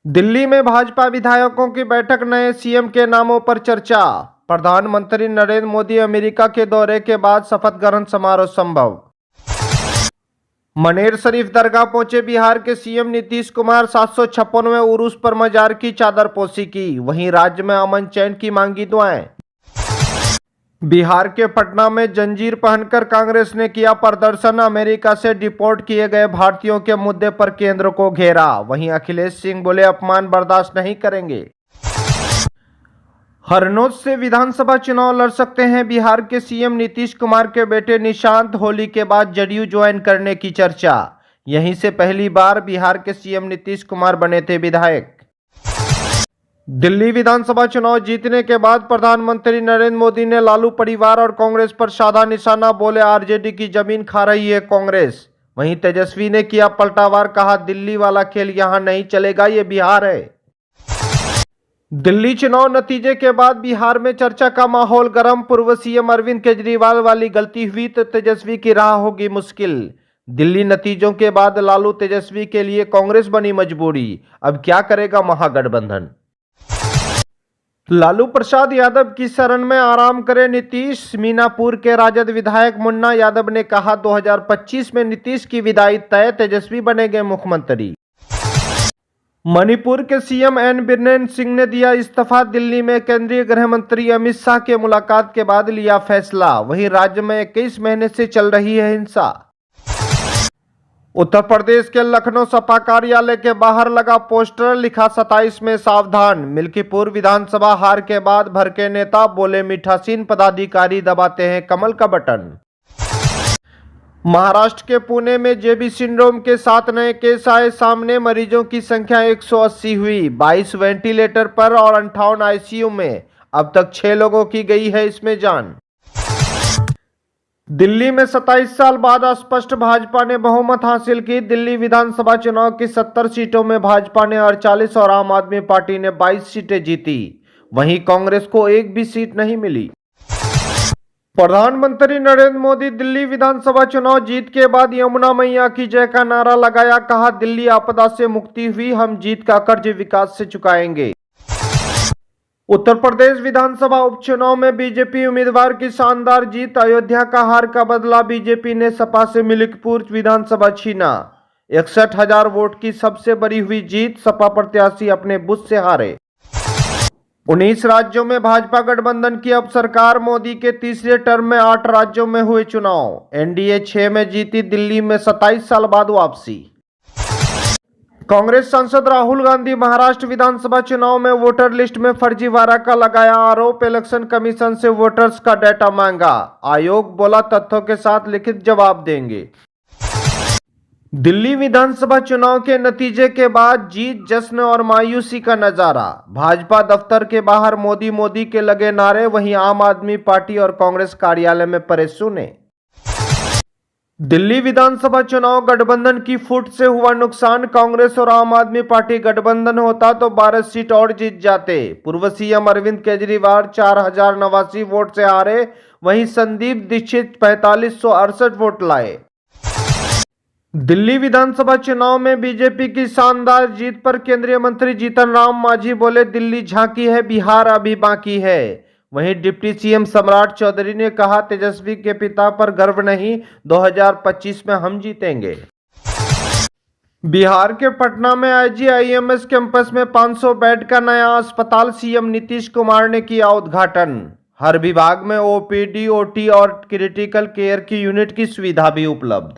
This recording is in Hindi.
दिल्ली में भाजपा विधायकों की बैठक, नए सीएम के नामों पर चर्चा। प्रधानमंत्री नरेंद्र मोदी अमेरिका के दौरे के बाद शपथ ग्रहण समारोह संभव। मनेर शरीफ दरगाह पहुंचे बिहार के सीएम नीतीश कुमार, 756वें उरूस पर मजार की चादरपोशी की। वहीं राज्य में अमन चैन की मांगी दुआएं। बिहार के पटना में जंजीर पहनकर कांग्रेस ने किया प्रदर्शन, अमेरिका से डिपोर्ट किए गए भारतीयों के मुद्दे पर केंद्र को घेरा। वहीं अखिलेश सिंह बोले, अपमान बर्दाश्त नहीं करेंगे। हरनौत से विधानसभा चुनाव लड़ सकते हैं बिहार के सीएम नीतीश कुमार के बेटे निशांत। होली के बाद जदयू ज्वाइन करने की चर्चा। यहीं से पहली बार बिहार के सीएम नीतीश कुमार बने थे विधायक। दिल्ली विधानसभा चुनाव जीतने के बाद प्रधानमंत्री नरेंद्र मोदी ने लालू परिवार और कांग्रेस पर साधा निशाना, बोले आरजेडी की जमीन खा रही है कांग्रेस। वहीं तेजस्वी ने किया पलटावार, कहा दिल्ली वाला खेल यहां नहीं चलेगा, ये बिहार है। दिल्ली चुनाव नतीजे के बाद बिहार में चर्चा का माहौल गर्म। पूर्व सीएम अरविंद केजरीवाल वाली गलती हुई तो तेजस्वी की राह होगी मुश्किल। दिल्ली नतीजों के बाद लालू तेजस्वी के लिए कांग्रेस बनी मजबूरी। अब क्या करेगा महागठबंधन? लालू प्रसाद यादव की शरण में आराम करे नीतीश। मीनापुर के राजद विधायक मुन्ना यादव ने कहा, 2025 में नीतीश की विदाई तय, तेजस्वी बनेंगे मुख्यमंत्री। मणिपुर के सीएम एन बिरेन सिंह ने दिया इस्तीफा। दिल्ली में केंद्रीय गृह मंत्री अमित शाह के मुलाकात के बाद लिया फैसला। वहीं राज्य में 21 महीने से चल रही है हिंसा। उत्तर प्रदेश के लखनऊ सपा कार्यालय के बाहर लगा पोस्टर, लिखा 27 में सावधान। मिल्कीपुर विधानसभा हार के बाद भड़के नेता, बोले मीठासीन पदाधिकारी दबाते हैं कमल का बटन। महाराष्ट्र के पुणे में जेबी सिंड्रोम के 7 नए केस आए सामने। मरीजों की संख्या 180 हुई, 22 वेंटिलेटर पर और 58 आईसीयू में। अब तक 6 लोगों की गई है इसमें जान। दिल्ली में 27 साल बाद स्पष्ट भाजपा ने बहुमत हासिल की। दिल्ली विधानसभा चुनाव की 70 सीटों में भाजपा ने 48 और आम आदमी पार्टी ने 22 सीटें जीती। वहीं कांग्रेस को एक भी सीट नहीं मिली। प्रधानमंत्री नरेंद्र मोदी दिल्ली विधानसभा चुनाव जीत के बाद यमुना मैया की जय का नारा लगाया, कहा दिल्ली आपदा से मुक्ति हुई, हम जीत का कर्ज विकास से चुकाएंगे। उत्तर प्रदेश विधानसभा उपचुनाव में बीजेपी उम्मीदवार की शानदार जीत। अयोध्या का हार का बदला बीजेपी ने सपा से मिल्कीपुर विधानसभा छीना। 61,000 वोट की सबसे बड़ी हुई जीत, सपा प्रत्याशी अपने बूथ से हारे। 19 राज्यों में भाजपा गठबंधन की अब सरकार। मोदी के तीसरे टर्म में 8 राज्यों में हुए चुनाव। एनडीए 6 में जीती, दिल्ली में 27 साल बाद वापसी। कांग्रेस सांसद राहुल गांधी महाराष्ट्र विधानसभा चुनाव में वोटर लिस्ट में फर्जीवाड़ा का लगाया आरोप। इलेक्शन कमीशन से वोटर्स का डाटा मांगा। आयोग बोला तथ्यों के साथ लिखित जवाब देंगे। दिल्ली विधानसभा चुनाव के नतीजे के बाद जीत, जश्न और मायूसी का नजारा। भाजपा दफ्तर के बाहर मोदी मोदी के लगे नारे। वहीं आम आदमी पार्टी और कांग्रेस कार्यालय में पड़े सूने। दिल्ली विधानसभा चुनाव गठबंधन की फुट से हुआ नुकसान। कांग्रेस और आम आदमी पार्टी गठबंधन होता तो 12 सीट और जीत जाते। पूर्व सीएम अरविंद केजरीवाल 4089 वोट से हारे। वहीं संदीप दीक्षित 4568 वोट लाए। दिल्ली विधानसभा चुनाव में बीजेपी की शानदार जीत पर केंद्रीय मंत्री जीतन राम मांझी बोले, दिल्ली झांकी है, बिहार अभी बाकी है। वहीं डिप्टी सीएम सम्राट चौधरी ने कहा, तेजस्वी के पिता पर गर्व नहीं, 2025 में हम जीतेंगे। बिहार के पटना में आईजीआईएमएस कैंपस में 500 बेड का नया अस्पताल, सीएम नीतीश कुमार ने किया उद्घाटन। हर विभाग में ओपीडी, ओटी और क्रिटिकल केयर की यूनिट की सुविधा भी उपलब्ध।